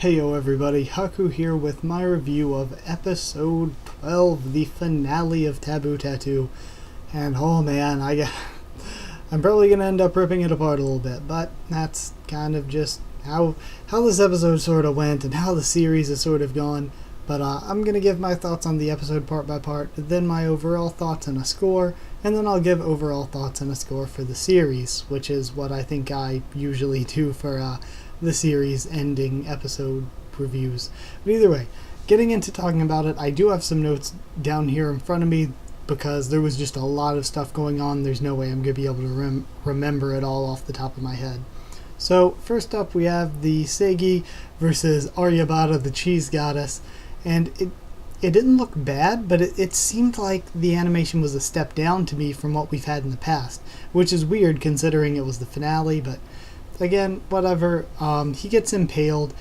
Heyo everybody, Haku here with my review of episode 12, the finale of Taboo Tattoo. And oh man, I'm probably going to end up ripping it apart a little bit, but that's kind of just how this episode sort of went and how the series has sort of gone. But I'm going to give my thoughts on the episode part by part, then my overall thoughts and a score, and then I'll give overall thoughts and a score for the series, which is what I think I usually do for the series ending episode reviews. But either way, getting into talking about it, I do have some notes down here in front of me because there was just a lot of stuff going on. There's no way I'm going to be able to remember it all off the top of my head. So first up we have the Seigi versus Aryabata, the cheese goddess, and it didn't look bad, but it seemed like the animation was a step down to me from what we've had in the past, which is weird considering it was the finale, but again, whatever. He gets impaled,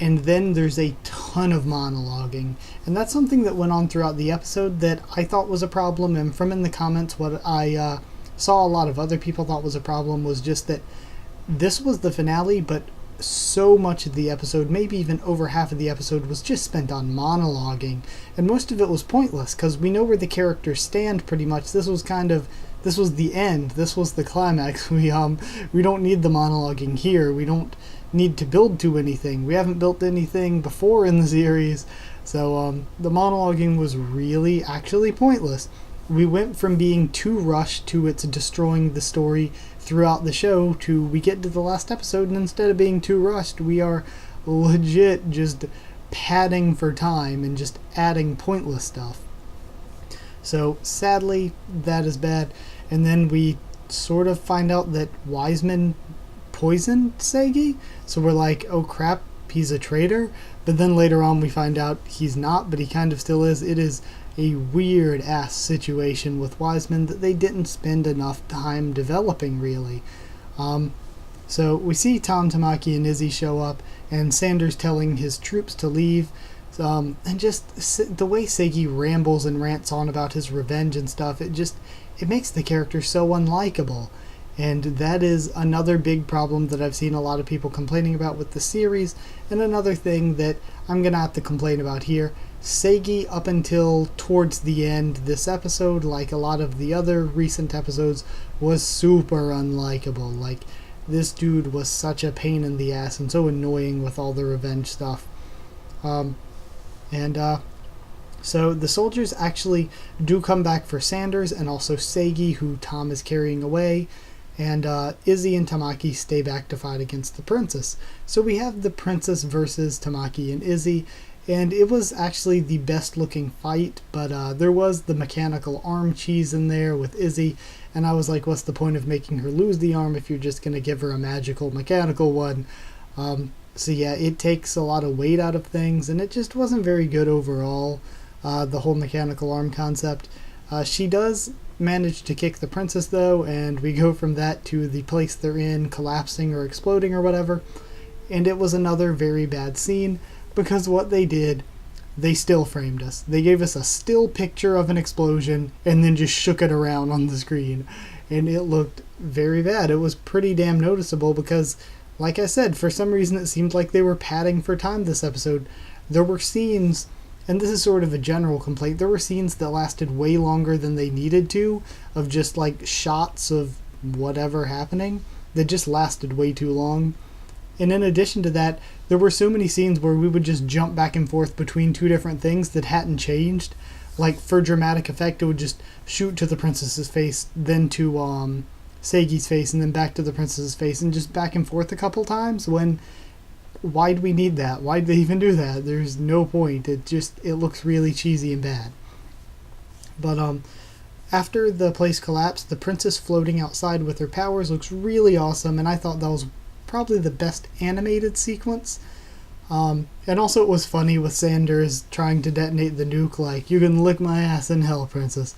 and then there's a ton of monologuing, and that's something that went on throughout the episode that I thought was a problem, and from in the comments what I saw a lot of other people thought was a problem was just that this was the finale, but so much of the episode, maybe even over half of the episode, was just spent on monologuing, and most of it was pointless because we know where the characters stand pretty much. This was the end. This was the climax. We don't need the monologuing here. We don't need to build to anything. We haven't built anything before in the series, so the monologuing was really actually pointless. We went from being too rushed to it's destroying the story throughout the show to we get to the last episode, and instead of being too rushed, we are legit just padding for time and just adding pointless stuff. So sadly, that is bad. And then we sort of find out that Wiseman poisoned Seigi. So we're like, oh crap, he's a traitor. But then later on we find out he's not, but he kind of still is. It is a weird ass situation with Wiseman that they didn't spend enough time developing really. So we see Tom, Tamaki, and Izzy show up, and Sanders telling his troops to leave. And just the way Seigi rambles and rants on about his revenge and stuff, it makes the character so unlikable. And that is another big problem that I've seen a lot of people complaining about with the series, and another thing that I'm going to have to complain about here. Seigi, up until towards the end this episode, like a lot of the other recent episodes, was super unlikable. Like, this dude was such a pain in the ass and so annoying with all the revenge stuff. So the soldiers actually do come back for Sanders and also Seigi, who Tom is carrying away, and Izzy and Tamaki stay back to fight against the princess. So we have the princess versus Tamaki and Izzy, and it was actually the best looking fight, but there was the mechanical arm cheese in there with Izzy, and I was like, what's the point of making her lose the arm if you're just going to give her a magical mechanical one? So yeah, it takes a lot of weight out of things, and it just wasn't very good overall, the whole mechanical arm concept. She does manage to kick the princess though, and we go from that to the place they're in collapsing or exploding or whatever, and it was another very bad scene, because what they did, they still framed us. They gave us a still picture of an explosion and then just shook it around on the screen, and it looked very bad. It was pretty damn noticeable because, like I said, for some reason it seemed like they were padding for time this episode. There were scenes, and this is sort of a general complaint, there were scenes that lasted way longer than they needed to, of just like shots of whatever happening, that just lasted way too long. And in addition to that, there were so many scenes where we would just jump back and forth between two different things that hadn't changed. Like, for dramatic effect, it would just shoot to the princess's face, then to Seigi's face, and then back to the princess's face, and just back and forth a couple times. Why do we need that? Why did they even do that? There's no point. It looks really cheesy and bad. But after the place collapsed, the princess floating outside with her powers looks really awesome, and I thought that was probably the best animated sequence. And also it was funny with Sanders trying to detonate the nuke, like, you can lick my ass in hell, princess.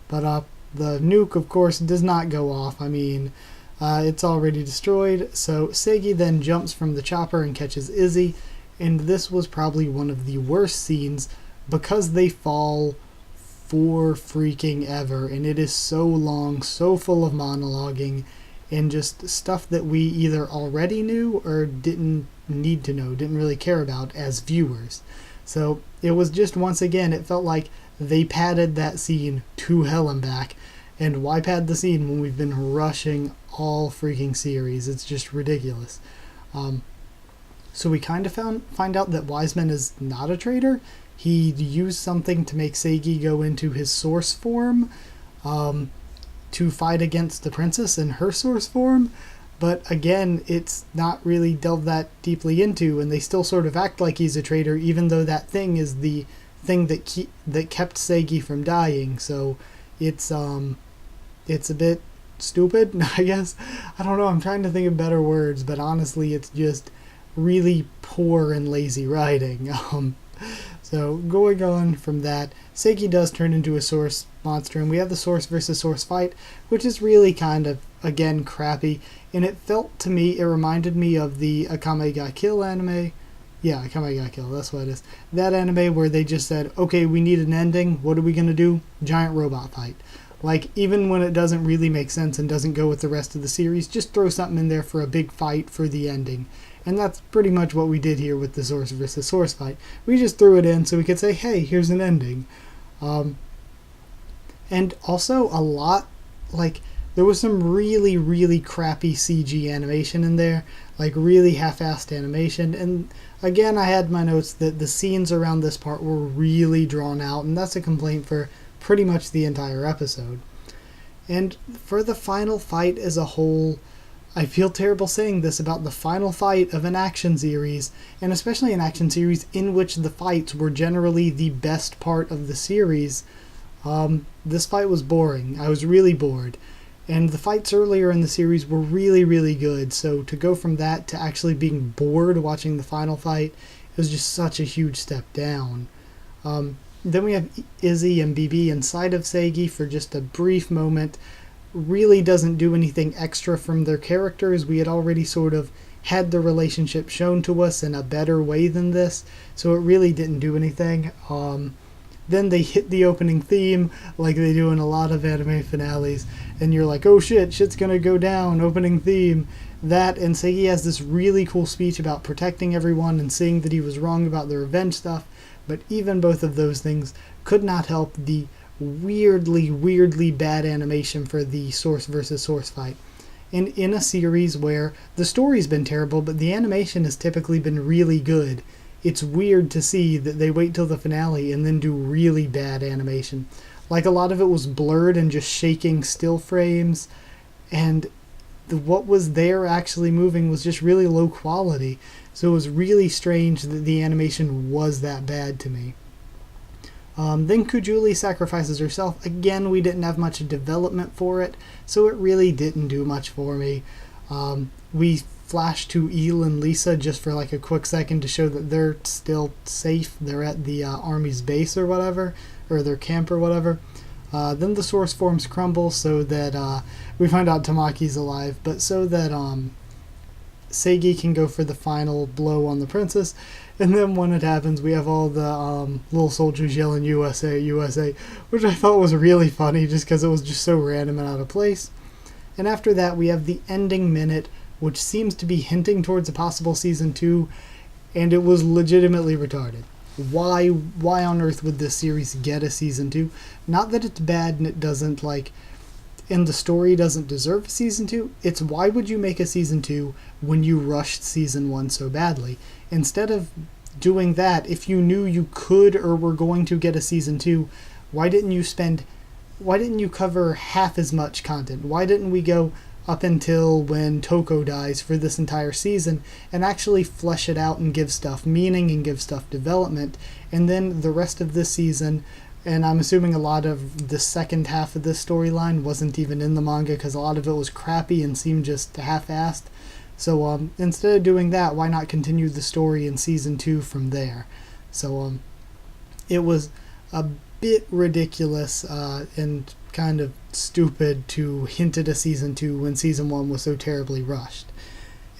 But the nuke, of course, does not go off. I mean, it's already destroyed. So Seigi then jumps from the chopper and catches Izzy, and this was probably one of the worst scenes because they fall for freaking ever, and it is so long, so full of monologuing, and just stuff that we either already knew or didn't need to know, didn't really care about as viewers. So it was just, once again, it felt like they padded that scene to hell and back. And why pad the scene when we've been rushing all freaking series? It's just ridiculous. So we kind of find out that Wiseman is not a traitor. He used something to make Seigi go into his source form to fight against the princess in her source form. But again, it's not really delved that deeply into, and they still sort of act like he's a traitor, even though that thing is the thing that kept Seigi from dying. So it's a bit stupid, I guess. I don't know, I'm trying to think of better words, but honestly, it's just really poor and lazy writing. So going on from that, Seiki does turn into a source monster, and we have the source versus source fight, which is really kind of, again, crappy. And it felt to me, it reminded me of the Akame ga Kill anime. Yeah, Akame ga Kill, that's what it is. That anime where they just said, okay, we need an ending, what are we going to do? Giant robot fight. Like, even when it doesn't really make sense and doesn't go with the rest of the series, just throw something in there for a big fight for the ending. And that's pretty much what we did here with the source versus source fight. We just threw it in so we could say, hey, here's an ending. And also a lot, like, there was some really, really crappy CG animation in there. Like, really half-assed animation. And again, I had my notes that the scenes around this part were really drawn out. And that's a complaint for pretty much the entire episode. And for the final fight as a whole, I feel terrible saying this about the final fight of an action series, and especially an action series in which the fights were generally the best part of the series. This fight was boring. I was really bored. And the fights earlier in the series were really, really good, so to go from that to actually being bored watching the final fight, it was just such a huge step down. Then we have Izzy and BB inside of Seigi for just a brief moment. Really doesn't do anything extra from their characters. We had already sort of had the relationship shown to us in a better way than this, so it really didn't do anything. Then they hit the opening theme like they do in a lot of anime finales, and you're like, oh shit's gonna go down, opening theme. That, and Seigi has this really cool speech about protecting everyone and seeing that he was wrong about the revenge stuff, but even both of those things could not help the weirdly bad animation for the source versus source fight. And in a series where the story's been terrible, but the animation has typically been really good, it's weird to see that they wait till the finale and then do really bad animation. Like, a lot of it was blurred and just shaking still frames, and what was there actually moving was just really low quality. So it was really strange that the animation was that bad to me. Then Kujuli sacrifices herself. Again, we didn't have much development for it, so it really didn't do much for me. We flash to Eel and Lisa just for like a quick second to show that they're still safe. They're at the army's base or whatever, or their camp or whatever. Then the source forms crumble so that we find out Tamaki's alive, but so that Seigi can go for the final blow on the princess. And then when it happens, we have all the little soldiers yelling USA, USA, which I thought was really funny just because it was just so random and out of place. And after that, we have the ending minute, which seems to be hinting towards a possible season 2, and it was legitimately retarded. Why on earth would this series get a season 2? Not that it's bad and it doesn't, and the story doesn't deserve a season 2. It's why would you make a season 2 when you rushed season 1 so badly? Instead of doing that, if you knew you could or were going to get a season 2, why didn't you cover half as much content? Why didn't we go up until when Toko dies for this entire season and actually flesh it out and give stuff meaning and give stuff development? And then the rest of this season, and I'm assuming a lot of the second half of this storyline wasn't even in the manga because a lot of it was crappy and seemed just half-assed. So instead of doing that, why not continue the story in season 2 from there? So it was a bit ridiculous and kind of stupid to hint at a season 2 when season 1 was so terribly rushed.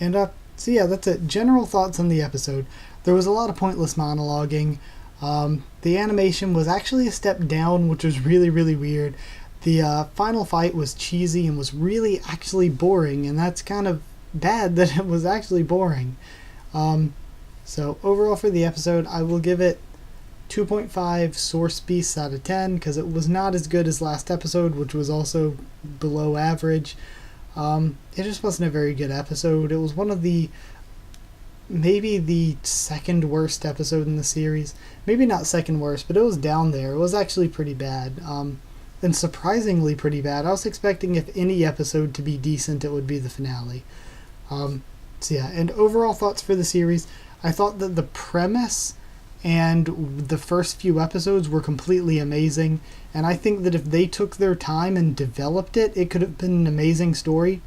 And so yeah, that's it. General thoughts on the episode. There was a lot of pointless monologuing. The animation was actually a step down, which was really, really weird. The final fight was cheesy and was really actually boring, and that's kind of bad that it was actually boring. So overall for the episode, I will give it 2.5 source beasts out of 10 because it was not as good as last episode, which was also below average. It just wasn't a very good episode. It was one of maybe the second worst episode in the series. Maybe not second worst, but it was down there. It was actually pretty bad. And surprisingly pretty bad. I was expecting if any episode to be decent, it would be the finale. So yeah, and overall thoughts for the series, I thought that the premise and the first few episodes were completely amazing, and I think that if they took their time and developed it, it could have been an amazing story,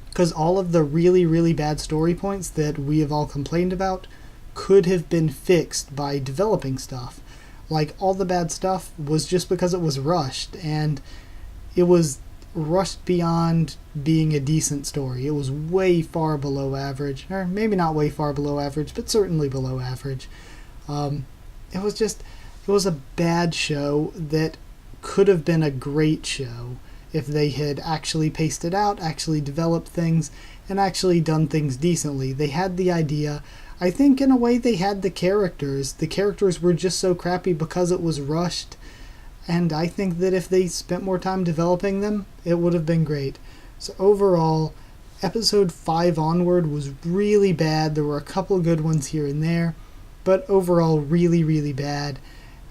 because all of the really, really bad story points that we have all complained about could have been fixed by developing stuff. Like, all the bad stuff was just because it was rushed, and it was rushed beyond being a decent story. It was way far below average, or maybe not way far below average, but certainly below average. It was a bad show that could have been a great show if they had actually paced it out, actually developed things, and actually done things decently. They had the idea. I think in a way they had the characters. The characters were just so crappy because it was rushed, and I think that if they spent more time developing them, it would have been great. So overall, episode 5 onward was really bad. There were a couple good ones here and there, but overall really, really bad.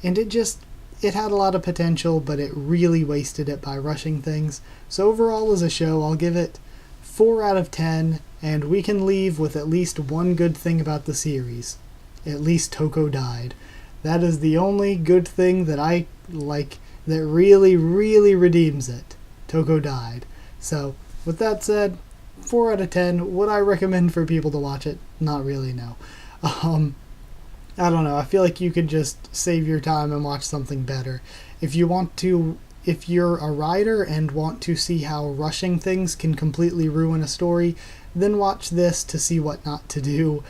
And it had a lot of potential, but it really wasted it by rushing things. So overall as a show, I'll give it 4 out of 10, and we can leave with at least one good thing about the series. At least Toko died. That is the only good thing that I like that really, really redeems it. Toko died. So, with that said, 4 out of 10. Would I recommend for people to watch it? Not really, no. I don't know. I feel like you could just save your time and watch something better. If you're a writer and want to see how rushing things can completely ruin a story, then watch this to see what not to do.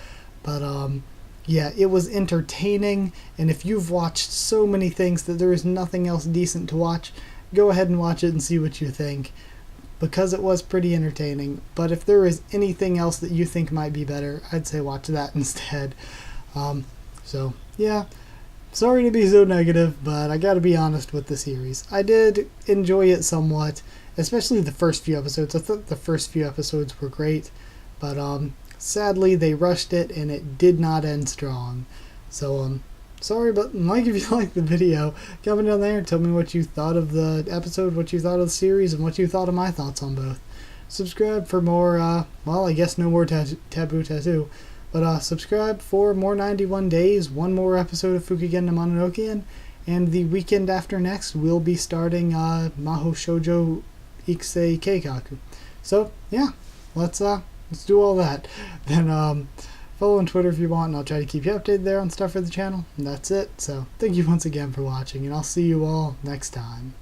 But, yeah, it was entertaining, and if you've watched so many things that there is nothing else decent to watch, go ahead and watch it and see what you think, because it was pretty entertaining. But if there is anything else that you think might be better, I'd say watch that instead. So, yeah, sorry to be so negative, but I gotta be honest with the series. I did enjoy it somewhat, especially the first few episodes. I thought the first few episodes were great, but, sadly, they rushed it, and it did not end strong. So, sorry, but like if you liked the video, comment down there and tell me what you thought of the episode, what you thought of the series, and what you thought of my thoughts on both. Subscribe for more, well, I guess no more Taboo Tattoo, but subscribe for more 91 days, one more episode of Fukigen no Monologue-Heavy, and the weekend after next, we'll be starting Mahou Shoujo Ikisei Keikaku. So, yeah, let's do all that. Then follow on Twitter if you want, and I'll try to keep you updated there on stuff for the channel. And that's it. So thank you once again for watching, and I'll see you all next time.